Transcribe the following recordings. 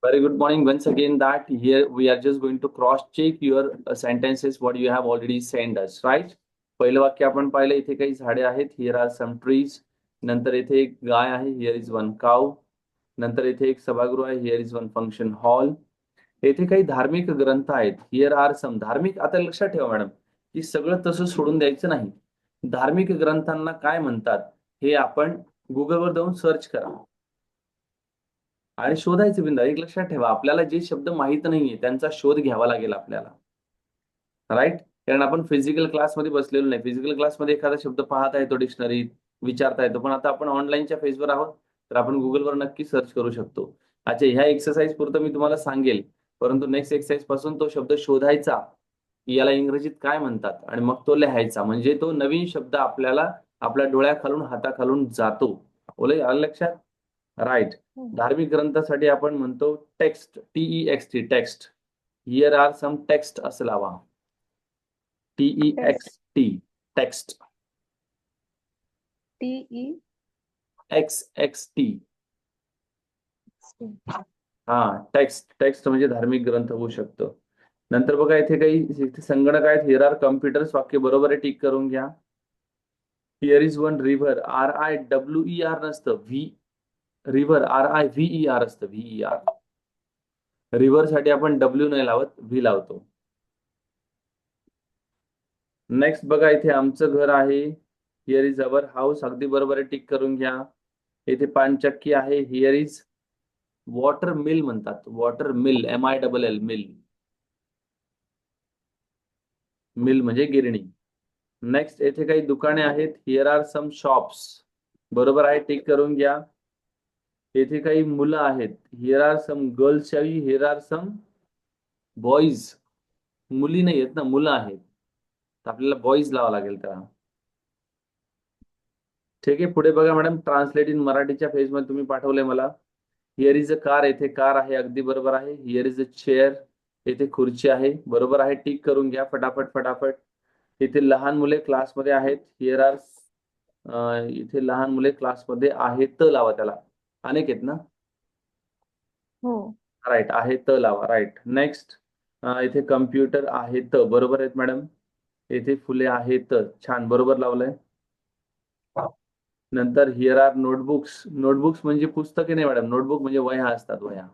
Very good morning once again. That here we are just going to cross check your sentences what you have already sent us, right? पहिलं वाक्य आपण पाहिलं, इथे काही झाडे आहेत, हिअर आर सम ट्रीज. नंतर इथे एक गाय आहे, हिअर इज वन काऊ. नंतर इथे एक सभागृह आहे, here is one function hall. येथे काही धार्मिक ग्रंथ आहेत, हिअर आर सम. धार्मिक, आता लक्षात ठेवा मॅडम, की सगळं तसं सोडून द्यायचं नाही. धार्मिक ग्रंथांना काय म्हणतात हे आपण गुगलवर जाऊन सर्च करा आणि शोधायचं बिंदा. एक लक्षात ठेवा, आपल्याला जे शब्द माहित नाहीये त्यांचा शोध घ्यावा लागेल आपल्याला, राईट? कारण आपण फिजिकल क्लासमध्ये बसलेलो नाही. फिजिकल क्लासमध्ये एखादा शब्द पाहता येतो डिक्शनरीत, विचारता येतो, पण आता आपण ऑनलाईनच्या फेजवर आहोत, तर आपण गुगलवर नक्की सर्च करू शकतो. अच्छा, ह्या एक्सरसाइज पुरतं मी तुम्हाला सांगेल, परंतु नेक्स्ट एक्सरसाइज पासून तो शब्द शोधायचा, की याला इंग्रजीत काय म्हणतात, आणि मग तो लिहायचा. म्हणजे तो नवीन शब्द आपल्याला आपल्या डोळ्याखालून हाताखालून जातो. बोले आलं लक्षात? राईट. धार्मिक ग्रंथासाठी आपण म्हणतो text, TEXT, text. Here are some text असं लावा. TEXT, text. XXT. हा, टेक्स्ट. टेक्स्ट म्हणजे धार्मिक ग्रंथ होऊ शकतो. नंतर बघा, इथे काही संगणक आहेत, हिअर आर कम्प्युटर्स. वाक्य बरोबर आहे, टिक करून घ्या. Here is one river, RIWER नसतं, रिव्हर RIVER असतं, VER. रिव्हर साठी आपण W नाही लावत, V लावतो. नेक्स्ट बघा, इथे आमचं घर आहे, हिअर इज अवर हाऊस. अगदी बरोबर आहे, टिक करून घ्या. इथे पानचक्की आहे, हिअर इज वॉटर मिल म्हणतात, water mill, MILL, mill. Mill म्हणजे गिरणी. नेक्स्ट, येथे काही दुकाने आहेत, हिअर आर सम शॉप्स. बरोबर आहे, टिक करून घ्या. येथे काही मुलं आहेत, here are some girls. Here are some boys. मुली नाही आहेत ना, मुलं आहेत, तर आपल्याला बॉईज लावा लागेल त्याला. ठीक आहे, पुढे बघा मॅडम, ट्रान्सलेट इन मराठीच्या फेज मध्ये तुम्ही पाठवलंय मला. हिअर इज अ कार, येथे कार आहे, अगदी बरोबर आहे. हिअर इज अ चेअर, येथे खुर्ची आहे, बरोबर आहे, टिक करून घ्या फटाफट फटाफट. इथे लहान मुले क्लासमध्ये आहेत, हिअर आर. इथे लहान मुले क्लासमध्ये आहेत लावा त्याला, अनेक आहेत ना. हो. राईट, आहेत लावा, राईट. नेक्स्ट, इथे कम्प्युटर आहेत, बरोबर आहेत मॅडम. इथे फुले आहेत, छान, बरोबर लावलंय. नंतर हिअर आर नोटबुक्स. नोटबुक्स म्हणजे पुस्तके नाही मॅडम, नोटबुक म्हणजे वह्या असतात, वह्या.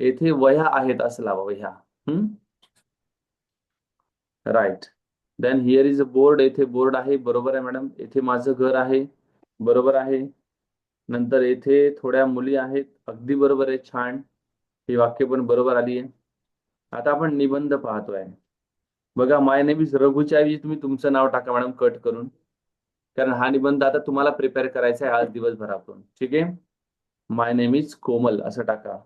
येथे वह्या आहेत असं लावा, वह्या. Right. Then here is a board, येथे बोर्ड आहे, बरोबर आहे मॅडम. येथे माझं घर आहे, बरोबर आहे. नंतर येथे थोड्या मुली आहेत, अगदी बरोबर आहे, छान. ही वाक्य पण बरोबर आली आहे. आता आपण निबंध पाहतोय. बघा, माय नेम इज रघुच्या ऐवजी तुम्ही तुमचं नाव टाका मॅडम, कट करून, कारण हा निबंध आता तुम्हाला प्रिपेअर करायचा आहे आज दिवसभरातून. ठीक आहे, माय नेम इज कोमल असं टाका.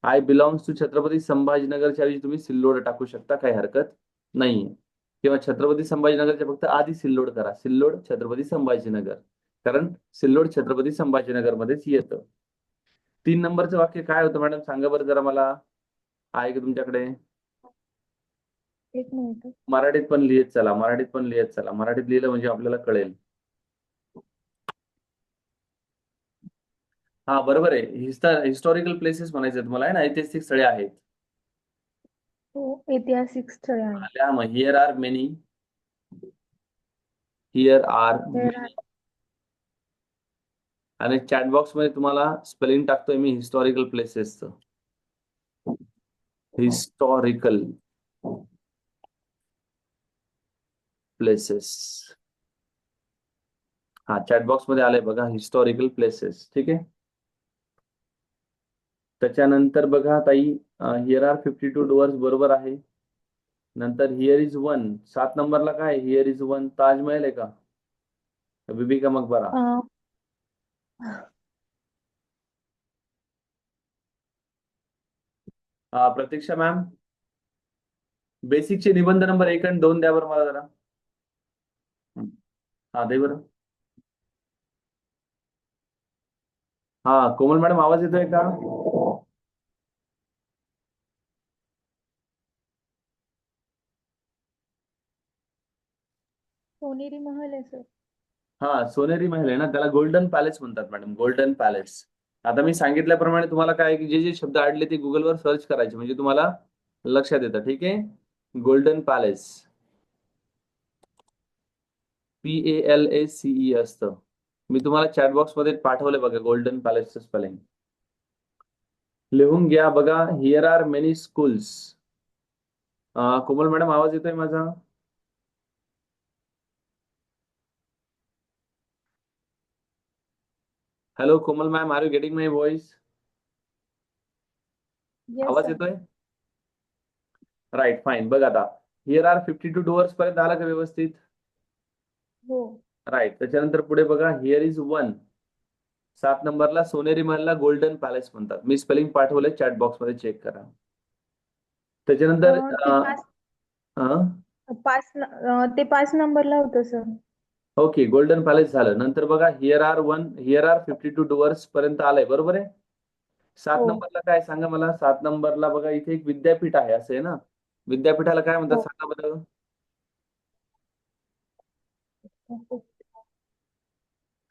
आय बिलॉंग्स टू छत्रपती संभाजीनगरच्या ऐवजी तुम्ही सिल्लोड टाकू शकता, काही हरकत नाहीये. किंवा छत्रपती संभाजीनगरच्या फक्त आधी सिल्लोड करा, सिल्लोड छत्रपती संभाजीनगर, कारण सिल्लोड छत्रपती संभाजीनगर मध्येच येतं. 3 नंबरचं वाक्य काय होतं मॅडम, सांगा बरं जरा मला. आहे का तुमच्याकडे? एक मिनिट. मराठीत पण लिहित चला, मराठीत पण लिहित चला. मराठीत लिहिलं म्हणजे आपल्याला कळेल. हा, बरोबर आहे, हिस्टॉरिकल प्लेसेस म्हणायचे तुम्हाला, आहे ना, ऐतिहासिक स्थळे आहेत. हो, ऐतिहासिक स्थळे आहे. मग here are many, here are There are- many. आणि चॅट बॉक्स मध्ये तुम्हाला स्पेलिंग टाकतोय मी हिस्टॉरिकल प्लेसेसचं. Historical places. हा, चॅट बॉक्स मध्ये आलंय बघा, हिस्टॉरिकल प्लेसेस. ठीक आहे. त्याच्यानंतर बघा ताई, हिअर आर 52 डोअर्स, बरोबर आहे. नंतर हिअर इज वन, 7 नंबरला काय, हिअर इज वन ताजमहल आहे का, बीबी का मकबरा? अं, प्रतीक्षा मॅम, बेसिकचे निबंध नंबर 1 आणि 2 द्या बरं मला जरा. हा, दे बरं. हा, कोमल मॅडम, आवाज येतोय का? सोनेरी महल आहे सर. हा, सोनेरी महल आहे ना, त्याला गोल्डन पॅलेस म्हणतात मॅडम, गोल्डन पॅलेस. आता मी सांगितल्याप्रमाणे तुम्हाला काय की जे जे शब्द आढळले ते गुगलवर सर्च करायचे म्हणजे तुम्हाला लक्षात येतं. ठीक आहे. गोल्डन पॅलेस, PALACE असतं. मी तुम्हाला चॅट बॉक्स मध्ये पाठवलंय बघा गोल्डन पॅलेसचं स्पेलिंग. लिहून घ्या बघा. Here are many schools. Komal madam आवाज येतोय माझा? Hello Komal ma'am, are you getting my voice? Yes आवाज सर. येतोय? Right, fine. बघ आता, हिअर आर 52 डुअर्स पर्यंत आला का व्यवस्थित? हो. राईट. त्याच्यानंतर पुढे बघा, हिअर इज 1. 7 नंबरला सोनेरी महलला गोल्डन पॅलेस म्हणतात. मी स्पेलिंग पाठवलंय चॅट बॉक्स मध्ये, चेक करा. त्याच्यानंतर ते पाच ते 5 नंबरला होतं सर. ओके, गोल्डन पॅलेस झालं. नंतर बघा, हिअर आर 52 डुअर्स पर्यंत आलंय, बरोबर आहे. 7 नंबरला काय सांगा मला? 7 नंबरला बघा, इथे एक विद्यापीठ आहे, असं आहे ना. विद्यापीठाला काय म्हणतात हो. सांगा बरं?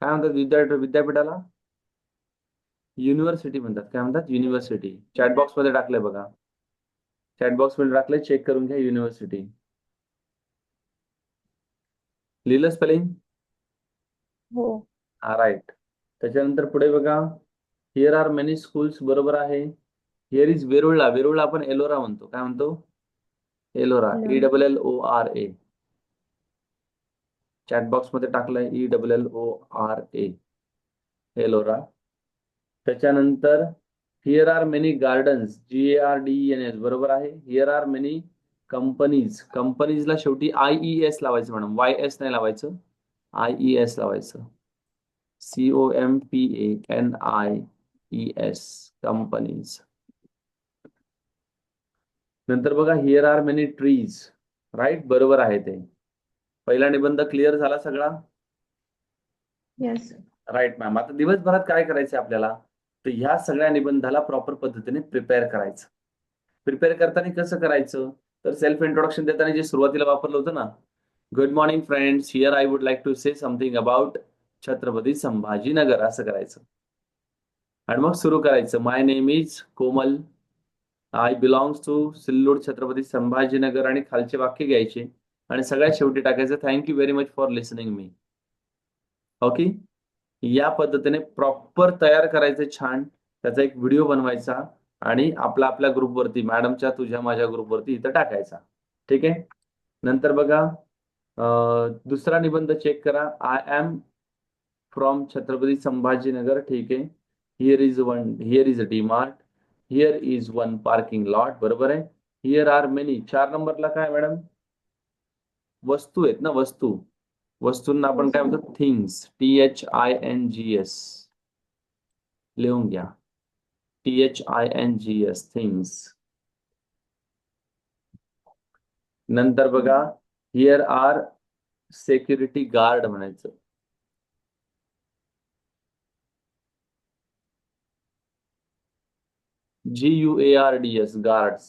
काय म्हणतात विद्यापीठाला? युनिव्हर्सिटी म्हणतात. काय म्हणतात? युनिव्हर्सिटी. चॅट बॉक्स मध्ये टाकलंय बघा. चॅट बॉक्स मध्ये टाकलंय, चेक करून घ्या. युनिव्हर्सिटी लिहिलं स्पेलिंग? हो. हा, राईट. त्याच्यानंतर पुढे बघा, हिअर आर मेनी स्कूल्स, बरोबर आहे. Here is वेरुळला. वेरुळला आपण एलोरा म्हणतो. काय म्हणतो? एलोरा. ELLORA. चॅट बॉक्स मध्ये टाकलंय ELLORA, एलोरा. त्याच्यानंतर here are many gardens, GARDENS, बरोबर आहे. Here are many companies. कंपनीजला शेवटी IES लावायचं मॅडम, YS नाही लावायचं, IES लावायचं. COMPANIES, companies. नंतर बघा, here are many trees. Right, बरोबर आहे ते. पहिला निबंध क्लिअर झाला सगळा? येस. Right ma'am. आता दिवसभरात काय करायचं आपल्याला, तर ह्या सगळ्या निबंधाला प्रॉपर पद्धतीने प्रिपेअर करायचं. प्रिपेअर करताना कसं करायचं, तर सेल्फ इंट्रोडक्शन देताना जे सुरुवातीला वापरलं होतं ना, good morning friends, here I would like to say something about Chhatrapati Sambhajinagar, असं करायचं. आणि मग सुरू करायचं, my name is Komal, I belongs to Sillod Chhatrapati Sambhajinagar, आणि खालचे वाक्य घ्यायचे आणि सगळ्यात शेवटी टाकायचं, thank you very much for listening me. Okay. या पद्धतीने प्रॉपर तयार करायचं छान. त्याचा एक व्हिडिओ बनवायचा आणि आपल्या ग्रुपवरती, मॅडमच्या, तुझ्या, माझ्या ग्रुपवरती इथं टाकायचा. ठीक आहे. नंतर बघा, दुसरा निबंध चेक करा. I am from Chhatrapati Sambhajinagar. ठीक आहे. Here is a DMart. Here is one parking lot, बरोबर आहे. Here are many. 4 नंबरला काय मॅडम? वस्तू आहेत ना, वस्तू. वस्तूंना हो आपण काय सर. म्हणतो? थिंग्स. THINGS लिहून घ्या. THINGS, things. नंतर बघा, हिअर आर सेक्युरिटी गार्ड म्हणायचं. GUARDS, guards.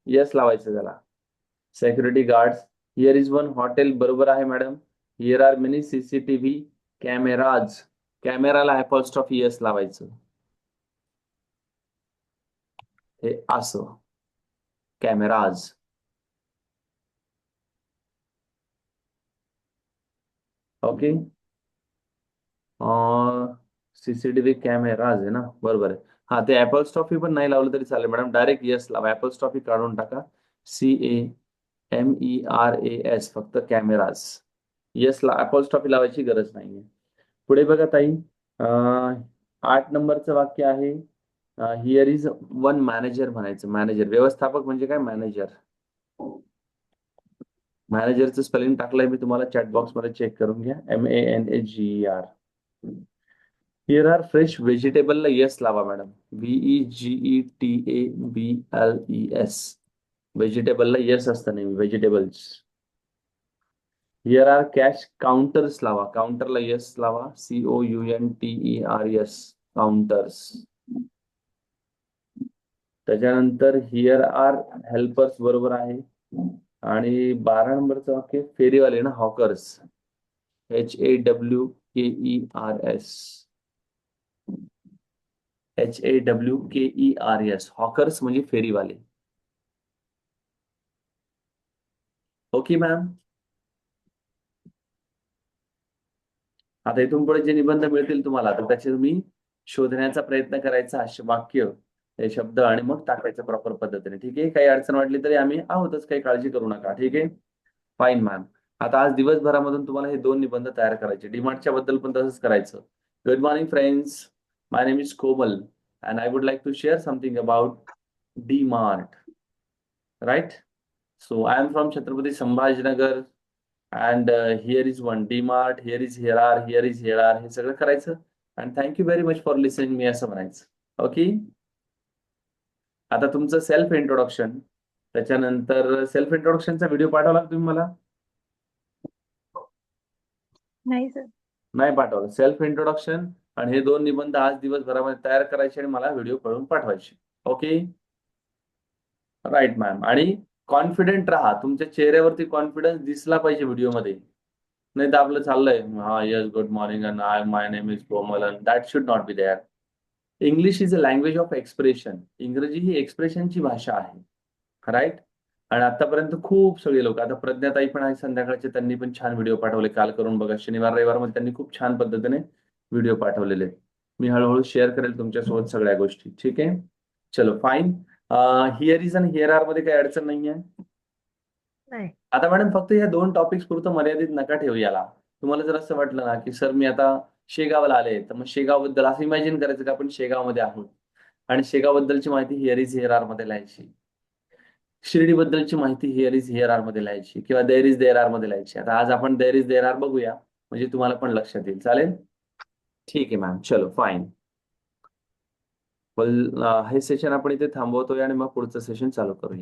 येस लावायचं त्याला. Security guards. Here is one hotel, बरोबर आहे madam. Here are many CCTV cameras. कॅमेराला अपॉस्ट्रॉफी येस लावायचं. हे असं, कॅमेराज. ओके. CCTV कॅमेराज आहे ना, बरोबर आहे. हा, ते अपॉस्ट्रॉफी पण नाही लावलं तरी चालेल मॅडम, डायरेक्ट येस लावा. अपॉस्ट्रॉफी काढून टाका. CAMERAS, फक्त कॅमेराज. येस ला, अपॉस्ट्रॉफी लावायची गरज नाहीये. पुढे बघा ताई, 8 नंबरचं वाक्य आहे, हिअर इज वन मॅनेजर म्हणायचं. मॅनेजर, व्यवस्थापक म्हणजे काय? मॅनेजर. मॅनेजरचं स्पेलिंग टाकलंय मी तुम्हाला, चॅट बॉक्स मध्ये चेक करून घ्या. MANAGER. हिअर आर फ्रेश व्हेजिटेबलला येस लावा मॅडम. VEGETABLES. व्हेजिटेबलला येस असतं नेहमी, vegetables. Here are cash counters लावा. काउंटरला येस लावा. COUNTERS, counters. त्याच्यानंतर हिअर आर हेल्पर्स, बरोबर आहे. आणि 12 नंबरचं वाक्य फेरीवाले ना, हॉकर्स. HAWKERS. HAWKERS, हॉकर्स म्हणजे फेरीवाले. Okay ma'am. आता इथून पुढे जे निबंध मिळतील तुम्हाला तर त्याचे तुम्ही शोधण्याचा प्रयत्न करायचा, वाक्य, हे शब्द आणि मग टाकायचं प्रॉपर पद्धतीने. ठीक आहे. काही अडचण वाटली तरी आम्ही आहोतच, काही काळजी करू नका. ठीक आहे. Fine ma'am. आता आज दिवसभरामधून तुम्हाला हे 2 निबंध तयार करायचे. डीमार्टच्या बद्दल पण तसंच करायचं. Good morning friends. My name is Komal and I would like to share something about DMart. Right. So I am from Chhatrapati Sambhajinagar and here is one DMart, here is here are, here is here are, हे सगळं करायचं. And thank you very much for listening me, असं म्हणायचं. Okay. आता तुमचं self introduction, त्याच्यानंतर self इंट्रोडक्शनचा video पाठवला का तुम्ही मला? नाही सर. नाही पाठवलं. सेल्फ इंट्रोडक्शन आणि हे 2 निबंध आज दिवसभरामध्ये तयार करायचे आणि मला व्हिडिओ करून पाठवायचे. ओके. Right ma'am. आणि कॉन्फिडेंट राहा, तुमच्या चेहऱ्यावरती कॉन्फिडन्स दिसला पाहिजे व्हिडिओमध्ये. नाही तर आपलं चाललंय हा yes good morning and I my name is Komal and that should not be there. English is a language of expression. इंग्रजी ही एक्सप्रेशनची भाषा आहे. राईट. आणि आतापर्यंत खूप सगळे लोक, आता प्रज्ञाताई पण आहे संध्याकाळचे, त्यांनी पण छान व्हिडिओ पाठवले. काल करून बघा, शनिवार रविवार मध्ये त्यांनी खूप छान पद्धतीने व्हिडिओ पाठवलेले आहेत. मी हळूहळू शेअर करेल तुमच्यासोबत सगळ्या गोष्टी. ठीक आहे. चलो फाईन. हिअर इज आणि हिअर आर मध्ये काही अडचण नाहीये. नाही. आता मॅडम फक्त या 2 टॉपिक्स पुरतं मर्यादित नका ठेवू याला. तुम्हाला जर असं वाटलं ना की सर मी आता शेगावला आले, तर मग शेगाव बद्दल असं इमॅजिन करायचं की आपण शेगावमध्ये आहोत आणि शेगाव बद्दलची माहिती हिअर इज हिअर आर मध्ये लिहायची. शिर्डी बद्दलची माहिती हिअर इज हिअर आर मध्ये लिहायची किंवा देअर इज देअर आर मध्ये लिहायची. आता आज आपण देअर इज देअर आर बघूया, म्हणजे तुम्हाला पण लक्षात येईल. चालेल. ठीक आहे मॅम. चलो फाईन. हे सेशन आपण इथे थांबवतोय आणि मग पुढचं सेशन चालू करूया.